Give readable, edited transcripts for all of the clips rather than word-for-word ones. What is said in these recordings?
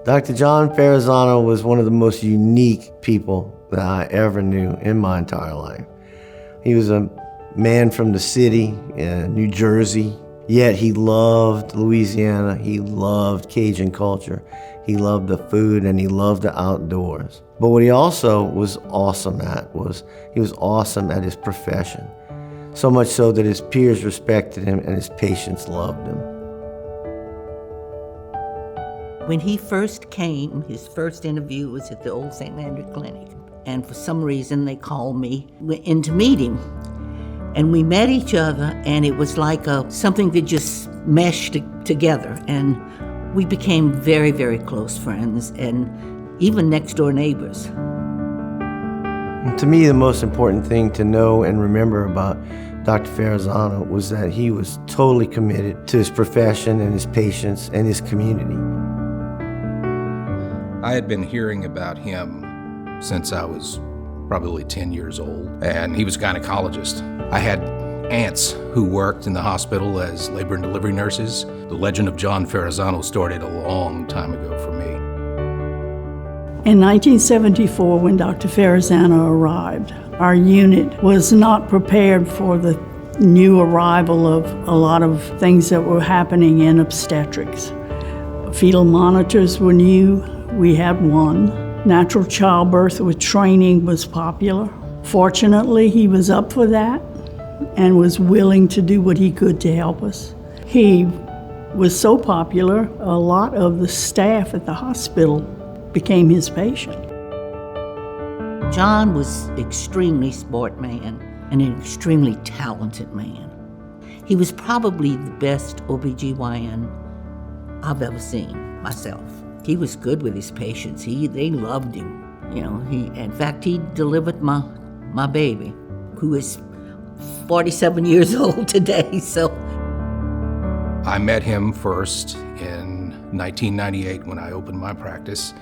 Dr. John Ferrazzano was one of the most unique people that I ever knew in my entire life. He was a man from the city in New Jersey, yet he loved Louisiana, he loved Cajun culture, he loved the food, and he loved the outdoors. But what he also was awesome at was he was awesome at his profession, so much so that his peers respected him and his patients loved him. When he first came, his first interview was at the old St. Landry Clinic. And for some reason, they called me in to meet him. And we met each other, and it was like something that just meshed together. And we became very, very close friends, and even next-door neighbors. And to me, the most important thing to know and remember about Dr. Ferrazzano was that he was totally committed to his profession and his patients and his community. I had been hearing about him since I was probably 10 years old, and he was a gynecologist. I had aunts who worked in the hospital as labor and delivery nurses. The legend of John Ferrazzano started a long time ago for me. In 1974, when Dr. Ferrazzano arrived, our unit was not prepared for the new arrival of a lot of things that were happening in obstetrics. Fetal monitors were new. We had one. Natural childbirth with training was popular. Fortunately, he was up for that and was willing to do what he could to help us. He was so popular, a lot of the staff at the hospital became his patient. John was extremely sport man and an extremely talented man. He was probably the best OBGYN I've ever seen myself. He was good with his patients. They loved him. You know, in fact, he delivered my baby, who is 47 years old today, so. I met him first in 1998 when I opened my practice,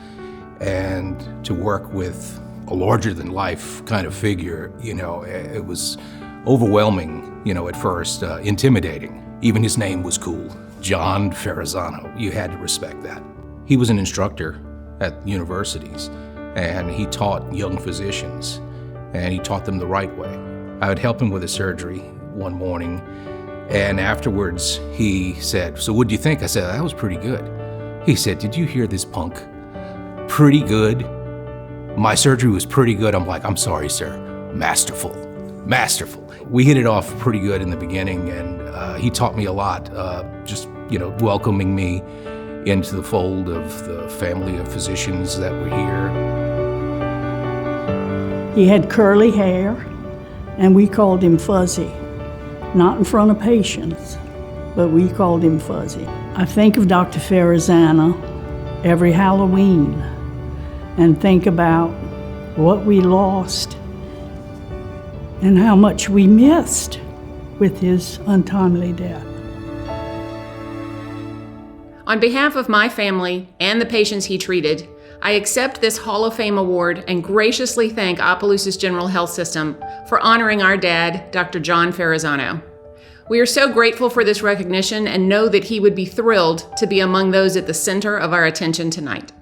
and to work with a larger-than-life kind of figure, you know, it was overwhelming, you know, at first, intimidating. Even his name was cool, John Ferrazzano. You had to respect that. He was an instructor at universities, and he taught young physicians, and he taught them the right way. I would help him with a surgery one morning, and afterwards he said, "So what'd you think?" I said, "That was pretty good." He said, "Did you hear this punk? Pretty good? My surgery was pretty good." I'm like, "I'm sorry, sir. Masterful, masterful." We hit it off pretty good in the beginning, and he taught me a lot, just, you know, welcoming me into the fold of the family of physicians that were here. He had curly hair, and we called him Fuzzy. Not in front of patients, but we called him Fuzzy. I think of Dr. Ferrazzano every Halloween and think about what we lost and how much we missed with his untimely death. On behalf of my family and the patients he treated, I accept this Hall of Fame award and graciously thank Opelousas General Health System for honoring our dad, Dr. John Ferrazzano. We are so grateful for this recognition and know that he would be thrilled to be among those at the center of our attention tonight.